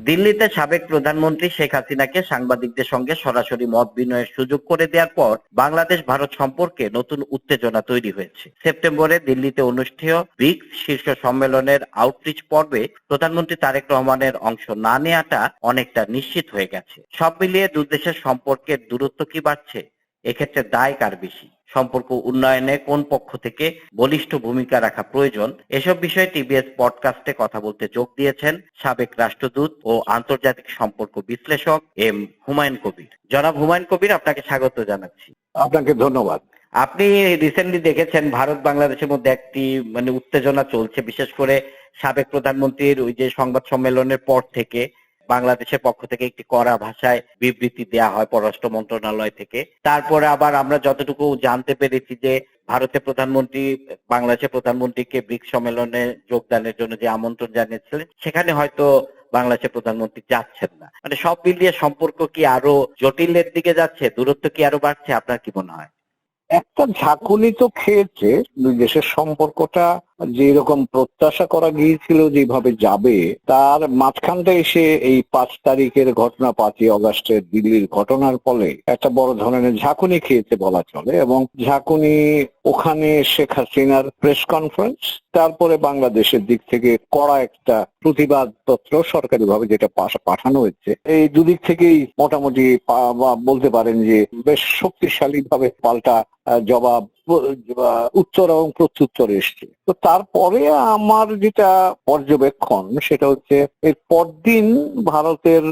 দিল্লিতে সাবেক প্রধানমন্ত্রী শেখ হাসিনাকে সাংবাদিকদের সঙ্গে সরাসরি মত বিনিময়ের সুযোগ করে দেওয়ার পর বাংলাদেশ ভারত সম্পর্কে নতুন উত্তেজনা তৈরি হয়েছে। সেপ্টেম্বরে দিল্লিতে অনুষ্ঠেয় ব্রিক্স শীর্ষ সম্মেলনের আউটরিচ পর্বে প্রধানমন্ত্রী তারেক রহমানের অংশ না নেওয়াটা অনেকটা নিশ্চিত হয়ে গেছে। সব মিলিয়ে দুই দেশের সম্পর্কের দূরত্ব কি বাড়ছে? এক্ষেত্রে দায় কার বেশি? সম্পর্ক উন্নয়নে কোন পক্ষ থেকে বলিষ্ঠ ভূমিকা রাখা প্রয়োজন? এসব বিষয়ে টিবিএস পডকাস্টে কথা বলতে যোগ দিয়েছেন সাবেক রাষ্ট্রদূত ও আন্তর্জাতিক সম্পর্ক বিশ্লেষক এম হুমায়ুন কবির। জনাব হুমায়ুন কবির, আপনাকে স্বাগত জানাচ্ছি। আপনাকে ধন্যবাদ। আপনি রিসেন্টলি দেখেছেন ভারত বাংলাদেশের মধ্যে একটি উত্তেজনা চলছে, বিশেষ করে সাবেক প্রধানমন্ত্রীর ওই যে সংবাদ সম্মেলনের পর থেকে বাংলাদেশের পক্ষ থেকে একটি কড়া ভাষায় বিবৃতি দেয়া হয় পররাষ্ট্র মন্ত্রণালয় থেকে। তারপরে আবার আমরা যতটুকু জানতে পেরেছি যে ভারতের প্রধানমন্ত্রী বাংলাদেশের প্রধানমন্ত্রীকে ব্রিক্স সম্মেলনে যোগদানের জন্য যে আমন্ত্রণ জানিয়েছিলেন, সেখানে হয়তো বাংলাদেশের প্রধানমন্ত্রী যাচ্ছেন না। সব মিলিয়ে সম্পর্ক কি আরো জটিলের দিকে যাচ্ছে? দূরত্ব কি আরো বাড়ছে? আপনার কি মনে হয়? একটা ঝাঁকুনি তো খেয়েছে। দুই দেশের সম্পর্কটা যেরকম প্রত্যাশা করা গিয়েছিল যেভাবে যাবে, তার মাঝখানটা এসে এই 5 তারিখের ঘটনা, 5ই অগাস্টের দিল্লির ঘটনার ফলে একটা বড় ধরনের ঝাঁকুনি খেয়েছে বলা চলে। এবং ঝাঁকুনি ওখানে শেখ হাসিনার প্রেস কনফারেন্স, তারপরে বাংলাদেশের দিক থেকে কড়া একটা প্রতিবাদ পত্র সরকারিভাবে যেটা পাঠানো হয়েছে। এই দুদিক থেকেই মোটামুটি বলতে পারেন যে বেশ শক্তিশালী ভাবে পাল্টা জবাব, উত্তর এবং প্রত্যুত্তর এসছে। তো তারপরে আমার যেটা পর্যবেক্ষণ সেটা হচ্ছে এর পরদিন ভারতের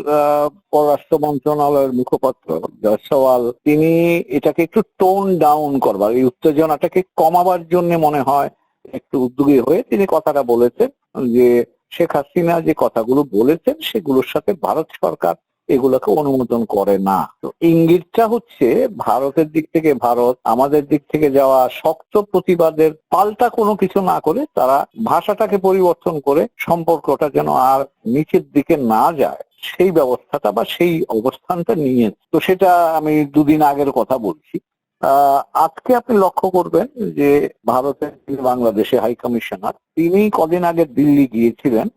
পররাষ্ট্র মন্ত্রণালয়ের মুখপাত্র জয়সওয়াল তিনি এটাকে একটু টোন ডাউন করবার, এই উত্তেজনাটাকে কমাবার জন্য মনে হয় একটু উদ্যোগী হয়ে তিনি কথাটা বলেছেন যে শেখ হাসিনা যে কথাগুলো বলেছেন সেগুলোর সাথে ভারত সরকার এগুলোকে অনুমোদন করে না। তো ইঙ্গিতটা হচ্ছে ভারতের দিক থেকে, ভারত আমাদের দিক থেকে যাওয়া শক্ত প্রতিবাদের পাল্টা কোনো কিছু না করে তারা ভাষাটাকে পরিবর্তন করে সম্পর্কটা যেন আর নিচের দিকে না যায় সেই ব্যবস্থাটা বা সেই অবস্থানটা নিয়ে। তো সেটা আমি দুদিন আগের কথা বলছি। আজকে আপনি লক্ষ্য করবেন যে ভারতের বাংলাদেশে হাই কমিশনার তিনি কদিন আগে দিল্লি গিয়েছিলেন,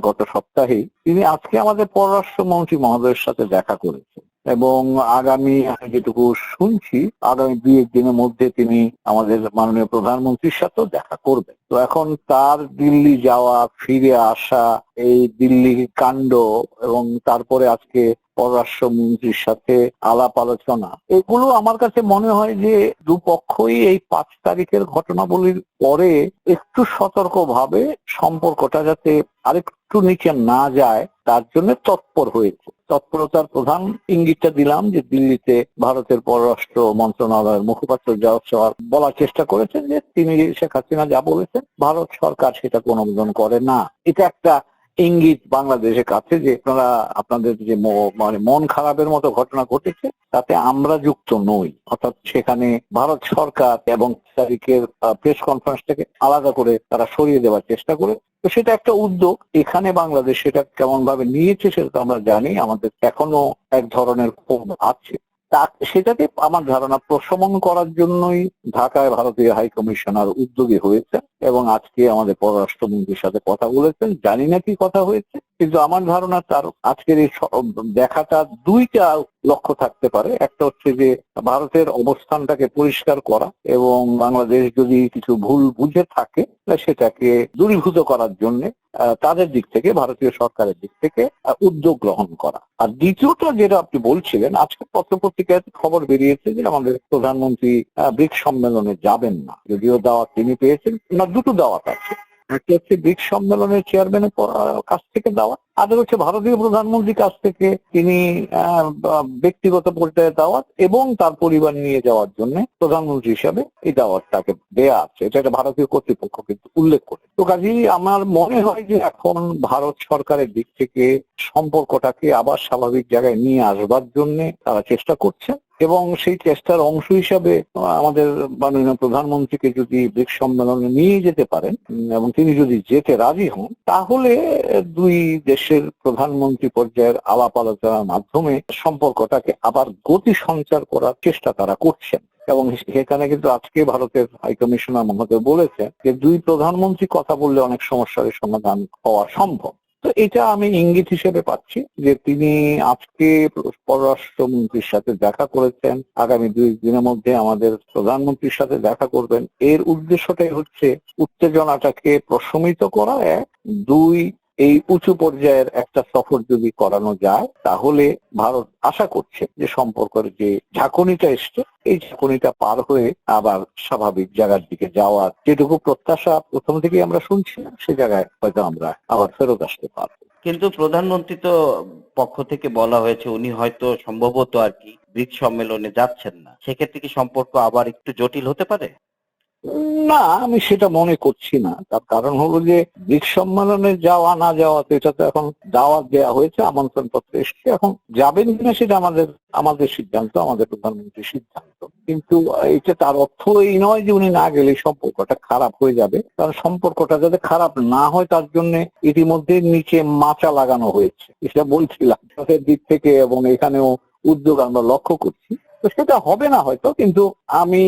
গত সপ্তাহেই তিনি আজকে আমাদের পররাষ্ট্রমন্ত্রী মহোদয়ের সাথে দেখা করেছেন এবং আগামী, যেটুকু শুনছি, আগামী 2-1 দিনের মধ্যে তিনি আমাদের মাননীয় প্রধানমন্ত্রীর সাথেও দেখা করবেন। তো এখন তার দিল্লি যাওয়া, ফিরে আসা, এই দিল্লি কাণ্ড এবং তারপরে আজকে পররাষ্ট্রমন্ত্রীর সাথে আলাপ আলোচনা, এগুলো আমার কাছে মনে হয় যে দুপক্ষই এই 5 তারিখের ঘটনাবলীর পরে একটু সতর্কভাবে সম্পর্কটা যাতে আরেকটু নিচে না যায় তার জন্য তৎপর হয়েছে। তৎপরতার প্রধান ইঙ্গিতটা দিলাম যে দিল্লিতে ভারতের পররাষ্ট্র মন্ত্রণালয়ের মুখপাত্র জয়সওয়াল বলার চেষ্টা করেছেন যে তিনি শেখ হাসিনা যা বলেছেন ভারত সরকার সেটা অনুমোদন করে না। এটা একটা ইঙ্গিত বাংলাদেশের কাছে যে আপনাদের যে মন খারাপের মতো ঘটনা ঘটেছে তাতে আমরা যুক্ত নই। অর্থাৎ সেখানে ভারত সরকার এবং তারিখের প্রেস কনফারেন্সটাকে আলাদা করে তারা সরিয়ে দেওয়ার চেষ্টা করে। তো সেটা একটা উদ্যোগ। এখানে বাংলাদেশ সেটা কেমন ভাবে নিয়েছে সেটা তো আমরা জানি, আমাদের এখনো এক ধরনের ক্ষোভ আছে। সেটাকে আমার ধারণা প্রশমন করার জন্যই ঢাকায় ভারতীয় হাই কমিশনার উদ্যোগী হয়েছে এবং আজকে আমাদের পররাষ্ট্রমন্ত্রীর সাথে কথা বলেছেন। জানি না কি কথা হয়েছে, কিন্তু আমার ধারণা তার আজকের এই দেখাটা 2টা লক্ষ্য থাকতে পারে। একটা হচ্ছে যে ভারতের অবস্থানটাকে পরিষ্কার করা এবং বাংলাদেশ যদি কিছু ভুল বুঝে থাকে সেটাকে দূরীভূত করার জন্য তাদের দিক থেকে, ভারতীয় সরকারের দিক থেকে উদ্যোগ গ্রহণ করা। আর দ্বিতীয়টা যেটা আপনি বলছিলেন, আজকে পত্রপত্রিকায় খবর বেরিয়েছে যে আমাদের প্রধানমন্ত্রী ব্রিক্স সম্মেলনে যাবেন না, যদিও দাওয়াত তিনি পেয়েছেন। না, 2টো দাওয়াত আছে। একটা হচ্ছে ব্রিক্স সম্মেলনের চেয়ারম্যানের কাছ থেকে দাওয়াত, আর হচ্ছে ভারতীয় প্রধানমন্ত্রীর কাছ থেকে তিনি ব্যক্তিগত পর্যায়ে দাওয়াত এবং তার পরিবার নিয়ে যাওয়ার জন্য প্রধানমন্ত্রী হিসাবে এই দাওয়াতটাকে দেয়া আছে। এটা একটা ভারতীয় কর্তৃপক্ষ কিন্তু উল্লেখ করে। তো কাজেই আমার মনে হয় যে এখন ভারত সরকারের দিক থেকে সম্পর্কটাকে আবার স্বাভাবিক জায়গায় নিয়ে আসবার জন্য তারা চেষ্টা করছে এবং সেই চেষ্টার অংশ হিসাবে আমাদের মাননীয় প্রধানমন্ত্রীকে যদি ব্রিক্স সম্মেলনে নিয়ে যেতে পারেন এবং তিনি যদি যেতে রাজি হন, তাহলে দুই দেশের প্রধানমন্ত্রী পর্যায়ের আলাপ আলোচনার মাধ্যমে সম্পর্কটাকে আবার গতি সঞ্চার করার চেষ্টা তারা করছেন। এবং সেখানে কিন্তু আজকে ভারতের হাই কমিশনার মহোদয় বলেছেন যে 2 প্রধানমন্ত্রী কথা বললে অনেক সমস্যার সমাধান হওয়া সম্ভব। তো তো এটা আমি ইঙ্গিত হিসেবে পাচ্ছি যে তিনি আজকে পররাষ্ট্রমন্ত্রীর সাথে দেখা করেছেন, আগামী 2 দিনের মধ্যে আমাদের প্রধানমন্ত্রীর সাথে দেখা করবেন। এর উদ্দেশ্যটাই হচ্ছে উত্তেজনাটাকে প্রশমিত করা, 2 এই উঁচু পর্যায়ের একটা সফর যদি করানো যায় তাহলে ভারত আশা করছে যে সম্পর্কের যে ঝাঁকুনিটা এসছে এই ঝাঁকুনিটা পার হয়ে আবার স্বাভাবিক জায়গার দিকে যাওয়ার যেটুকু প্রত্যাশা প্রথম থেকেই আমরা শুনছিলাম সে জায়গায় হয়তো আমরা আবার ফেরত আসতে পারবো। কিন্তু প্রধানমন্ত্রী তো পক্ষ থেকে বলা হয়েছে উনি হয়তো সম্ভবত আর কি ব্রিক্স সম্মেলনে যাচ্ছেন না, সেক্ষেত্রে কি সম্পর্ক আবার একটু জটিল হতে পারে? না, আমি সেটা মনে করছি না। তার কারণ হলো যে ব্রিক্স সম্মেলনে যাওয়া না যাওয়া তো এটা তো এখন দাওয়াত দেওয়া হয়েছে, আমন্ত্রণ পত্র এসছে, এখন যাবেন কিনা সেটা আমাদের সিদ্ধান্ত, আমাদের প্রধানমন্ত্রীর সিদ্ধান্ত। কিন্তু এটা তার অর্থ এই নয় যে উনি না গেলে সম্পর্কটা খারাপ হয়ে যাবে, কারণ সম্পর্কটা যাতে খারাপ না হয় তার জন্য ইতিমধ্যে নিচে মাচা লাগানো হয়েছে, এটা বলছিলাম তাদের দিক থেকে, এবং এখানেও উদ্যোগ আমরা লক্ষ্য করছি। তো সেটা হবে না হয়তো, কিন্তু আমি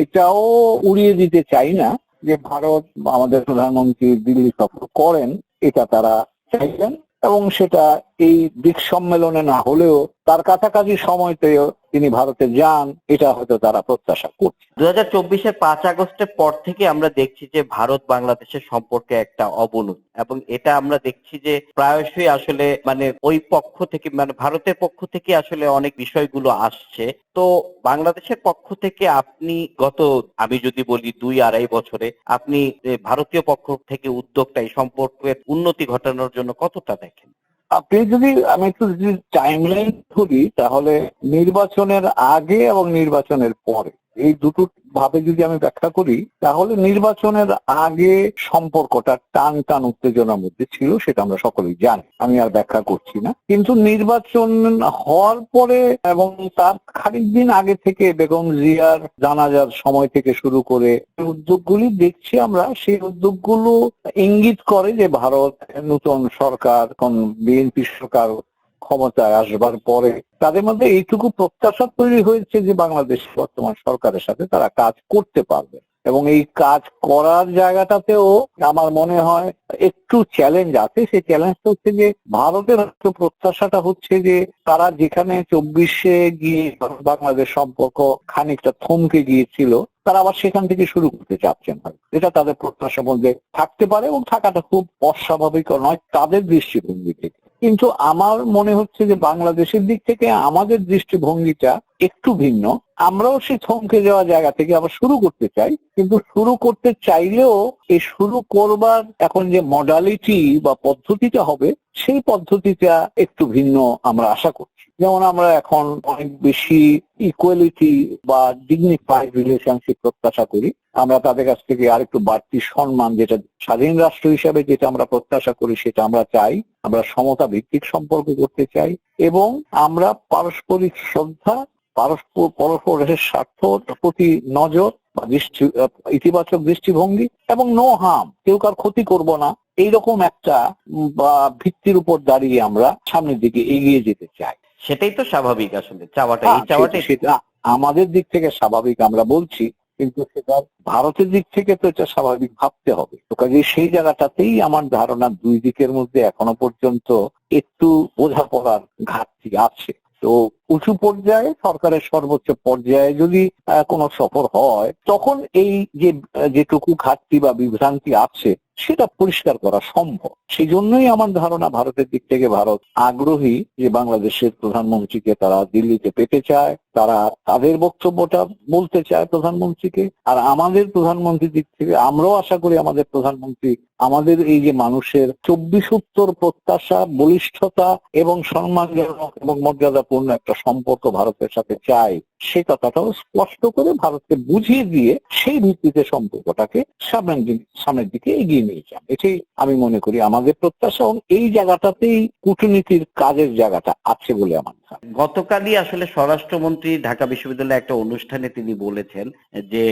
এটাও উড়িয়ে দিতে চাই না যে ভারত আমাদের প্রধানমন্ত্রী দিল্লি সফর করেন, এটা তারা চাইছেন, এবং সেটা এই ব্রিক্স সম্মেলনে না হলেও তার কাছাকাছি সময়তেও তিনি ভারতে যান, এটা হয়তো তারা প্রত্যাশা করছে। 2024-এর 5 আগস্টের পর থেকে আমরা দেখছি যে ভারত বাংলাদেশের সম্পর্কে একটা অবনতি, এবং এটা আমরা দেখছি যে প্রায়শই আসলে মানে ওই পক্ষ থেকে মানে ভারতের পক্ষ থেকে আসলে অনেক বিষয়গুলো আসছে। তো বাংলাদেশের পক্ষ থেকে আপনি আমি যদি বলি 2-2.5 বছরে আপনি ভারতীয় পক্ষ থেকে উদ্যোগটা এই সম্পর্কের উন্নতি ঘটানোর জন্য কতটা দেখেন? আমি একটু যদি টাইমলাইন ধরি তাহলে নির্বাচনের আগে এবং নির্বাচনের পরে এই দুটো ভাবে যদি আমি ব্যাখ্যা করি তাহলে নির্বাচনের আগে সম্পর্কটা টান টান উত্তেজনার মধ্যে ছিল, সেটা আমরা সকলেই জানি, আমি আর ব্যাখ্যা করছি না। কিন্তু নির্বাচন হওয়ার পরে এবং তার খানিক দিন আগে থেকে বেগম জিয়ার জানাজার সময় থেকে শুরু করে উদ্যোগগুলি দেখছি আমরা, সেই উদ্যোগগুলো ইঙ্গিত করে যে ভারত নতুন সরকার, কোন বিএনপি সরকার ক্ষমতায় আসবার পরে তাদের মধ্যে এইটুকু প্রত্যাশা তৈরি হয়েছে যে বাংলাদেশ বর্তমান সরকারের সাথে তারা কাজ করতে পারবে, এবং এই কাজ করার জায়গাটাতেও আমার মনে হয় একটু চ্যালেঞ্জ আছে। সেই চ্যালেঞ্জটা হচ্ছে যে ভারতের প্রত্যাশাটা হচ্ছে যে তারা যেখানে 24-এ গিয়ে বাংলাদেশ সম্পর্ক খানিকটা থমকে গিয়েছিল তারা আবার সেখান থেকে শুরু করতে চাচ্ছেন, এটা তাদের প্রত্যাশার মধ্যে থাকতে পারে এবং থাকাটা খুব অস্বাভাবিক নয় তাদের দৃষ্টিভঙ্গি থেকে। কিন্তু আমার মনে হচ্ছে যে বাংলাদেশের দিক থেকে আমাদের দৃষ্টিভঙ্গিটা একটু ভিন্ন। আমরাও সেই থমকে যাওয়া জায়গা থেকে আবার শুরু করতে চাই, কিন্তু শুরু করতে চাইলেও এই শুরু করবার এখন যে মডালিটি বা পদ্ধতিটা হবে সেই পদ্ধতিটা একটু ভিন্ন আমরা আশা করছি। যেমন আমরা এখন অনেক বেশি ইকুয়ালিটি বা ডিগনিফাইড রিলেশনশিপ প্রত্যাশা করি, আমরা তাদের কাছ থেকে আরেকটু বাড়তি সম্মান, যেটা স্বাধীন রাষ্ট্র হিসাবে যেটা আমরা প্রত্যাশা করি সেটা আমরা চাই। আমরা সমতা ভিত্তিক সম্পর্ক করতে চাই এবং আমরা পারস্পরিক শ্রদ্ধা, পরস্পরের স্বার্থের প্রতি নজর বা ইতিবাচক দৃষ্টিভঙ্গি এবং নো হার্ম, কেউ কার ক্ষতি করব না, এইরকম একটা ভিত্তির উপর দাঁড়িয়ে আমরা সামনের দিকে এগিয়ে যেতে চাই। সেটাই তো স্বাভাবিক, আসলে সেটা আমাদের দিক থেকে স্বাভাবিক আমরা বলছি, কিন্তু সেটা ভারতের দিক থেকে তো এটা স্বাভাবিক ভাবতে হবে। তো কাজে সেই জায়গাটাতেই আমার ধারণা 2 দিকের মধ্যে এখনো পর্যন্ত একটু বোঝাপড়ার ঘাটতি আছে। তো উঁচু পর্যায়ে সরকারের সর্বোচ্চ পর্যায়ে যদি কোনো সফর হয় তখন এই যেটুকু ঘাটতি বা বিভ্রান্তি আছে সেটা পরিষ্কার করা সম্ভব। সেই জন্যই আমার ধারণা ভারতের দিক থেকে ভারত আগ্রহী যে বাংলাদেশের প্রধানমন্ত্রীকে তারা দিল্লিতে পেতে চায়, তারা তাদের বক্তব্যটা বলতে চায় প্রধানমন্ত্রীকে। আর আমাদের প্রধানমন্ত্রীর দিক থেকে আমরাও আশা করি আমাদের প্রধানমন্ত্রী আমাদের এই যে মানুষের 24 প্রত্যাশা, বলিষ্ঠতা এবং সম্মানজনক এবং মর্যাদাপূর্ণ একটা সম্পর্ক ভারতের সাথে চাই, সেই কথাটাও স্পষ্ট করে ভারতকে বুঝিয়ে দিয়ে সেই ভিত্তিতে সম্পর্কটাকে সামনের দিকে এগিয়ে নিয়ে যান, এটাই আমি মনে করি আমাদের প্রত্যাশা। এবং এই জায়গাটাতেই কূটনীতির কাজের জায়গাটা আছে বলে আমার ধারণা। গতকালই আসলে স্বরাষ্ট্রমন্ত্রী ঢাকা বিশ্ববিদ্যালয়ে একটা অনুষ্ঠানে তিনি বলেছেন যে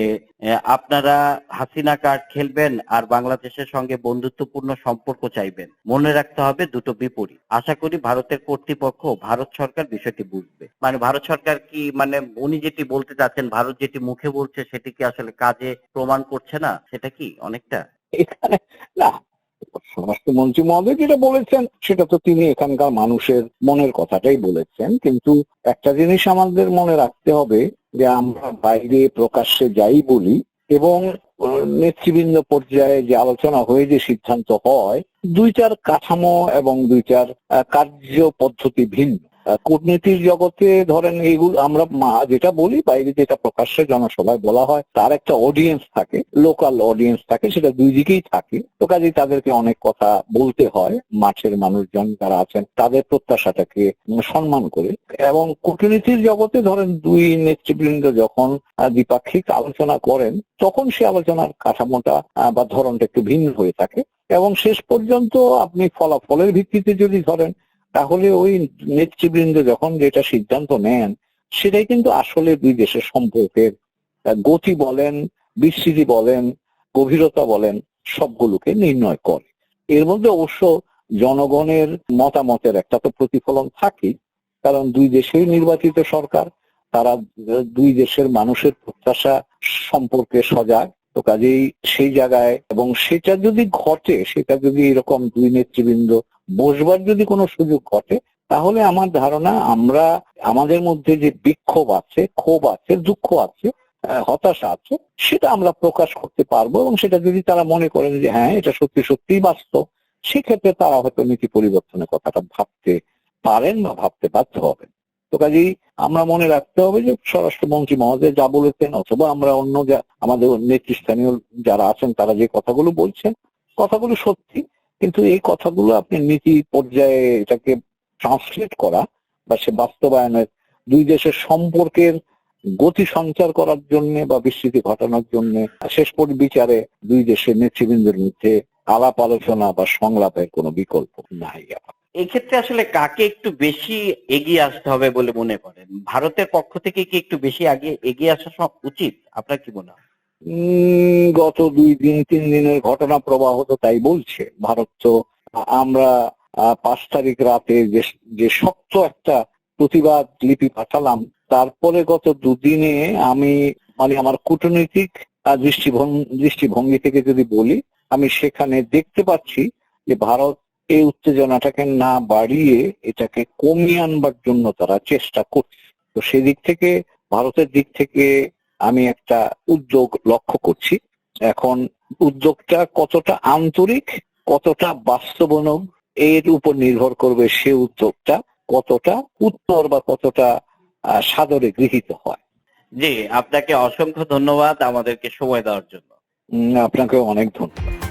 আপনারা হাসিনা কার্ড খেলবেন আর বাংলাদেশের সঙ্গে বন্ধুত্বপূর্ণ সম্পর্ক চাইবেন, মনে রাখতে হবে দুটো বিপরীত। আশা করি ভারতের কর্তৃপক্ষ, ভারত সরকার বিষয়টি বুঝবে। মানে ভারত সরকার কি, মানে উনি যেটি বলতে চাচ্ছেন, ভারত যেটি মুখে বলছে সেটি কি আসলে কাজে প্রমাণ করছে না, সেটা কি অনেকটা এখানে না, স্বরাষ্ট্রমন্ত্রী মহোদয় যেটা বলেছেন সেটা তো তিনি এখানকার মানুষের মনের কথাটাই বলেছেন, কিন্তু একটা জিনিস আমাদের মনে রাখতে হবে যে আমরা বাইরে প্রকাশ্যে যাই বলি এবং নেতৃবৃন্দ পর্যায়ে যে আলোচনা হয়ে যে সিদ্ধান্ত হয়, দুই চার কাঠামো এবং দুই চার কার্য পদ্ধতি ভিন্ন। কূটনীতির জগতে ধরেন এইগুলো আমরা যেটা বলি বাইরে যেটা প্রকাশ্যে জনসভায় বলা হয় তার একটা অডিয়েন্স থাকে, লোকাল অডিয়েন্স থাকে, সেটা দুই দিকেই থাকে। তো কাজেই তাদেরকে অনেক কথা বলতে হয়, মাঠের মানুষজন যারা আছেন তাদের প্রত্যাশাটাকে সম্মান করে। এবং কূটনীতির জগতে ধরেন দুই নেতৃবৃন্দ যখন দ্বিপাক্ষিক আলোচনা করেন তখন সে আলোচনার কাঠামোটা বা ধরনটা একটু ভিন্ন হয়ে থাকে এবং শেষ পর্যন্ত আপনি ফলাফলের ভিত্তিতে যদি ধরেন তাহলে ওই নেতৃবৃন্দ যখন যেটা সিদ্ধান্ত নেন সেটাই কিন্তু আসলে দুই দেশের সম্পর্কের গতি বলেন, বিস্তৃতি বলেন, গভীরতা বলেন, সবগুলোকে নির্ণয় করে। এর মধ্যে অবশ্য জনগণের মতামতের একটা তো প্রতিফলন থাকেই, কারণ দুই দেশেই নির্বাচিত সরকার, তারা দুই দেশের মানুষের প্রত্যাশা সম্পর্কে সজাগ। তো কাজেই সেই জায়গায় এবং সেটা যদি ঘটে, সেটা যদি এরকম দুই নেতৃবৃন্দ বসবার যদি কোনো সুযোগ ঘটে, তাহলে আমার ধারণা আমরা আমাদের মধ্যে যে বিক্ষোভ আছে, ক্ষোভ আছে, দুঃখ আছে, হতাশা আছে, সেটা আমরা প্রকাশ করতে পারবো এবং সেটা যদি তারা মনে করেন যে হ্যাঁ এটা সত্যি সত্যিই বাস্তব, সেক্ষেত্রে তারা হয়তো নীতি পরিবর্তনের কথাটা ভাবতে পারেন বা ভাবতে বাধ্য হবেন। তো কাজেই আমরা মনে রাখতে হবে যে স্বরাষ্ট্রমন্ত্রী মহোদয় যা বলেছেন অথবা আমরা অন্য আমাদের নেতৃস্থানীয় যারা আছেন তারা যে কথাগুলো বলছেন, কথাগুলো সত্যি, কিন্তু এই কথাগুলো আপনি নীতি পর্যায়ে এটাকে ট্রান্সলেট করা বা সে বাস্তবায়নের দুই দেশের সম্পর্কের গতি সঞ্চার করার জন্য বা বিস্তৃতি ঘটানোর জন্য শেষ বিচারে দুই দেশের নেতৃবৃন্দের মধ্যে আলাপ আলোচনা বা সংলাপের কোনো বিকল্প নাই। এক্ষেত্রে আসলে কাকে একটু বেশি এগিয়ে আসতে হবে বলে মনে করেন? ভারতের পক্ষ থেকে কি একটু বেশি এগিয়ে আসা উচিত? আপনার কি মনে হয়? গত 2-3 দিনের ঘটনা প্রবাহ তো তাই বলছে। ভারত তো আমরা 5 তারিখ রাতে যে শক্ত একটা প্রতিবাদ লিপি পাঠালাম, তারপরে গত দুদিনে আমি আমার কূটনৈতিক দৃষ্টিভঙ্গি থেকে যদি বলি, আমি সেখানে দেখতে পাচ্ছি যে ভারত এই উত্তেজনাটাকে না বাড়িয়ে এটাকে কমিয়ে আনবার জন্য তারা চেষ্টা করছে। তো সেদিক থেকে ভারতের দিক থেকে আমি একটা উদ্যোগ লক্ষ্য করছি। এখন উদ্যোগটা কতটা আন্তরিক, কতটা বাস্তবায়ন, এর উপর নির্ভর করবে সে উদ্যোগটা কতটা উত্তর বা কতটা সাদরে গৃহীত হয়। জি, আপনাকে অসংখ্য ধন্যবাদ আমাদেরকে সময় দেওয়ার জন্য। আপনাকে অনেক ধন্যবাদ।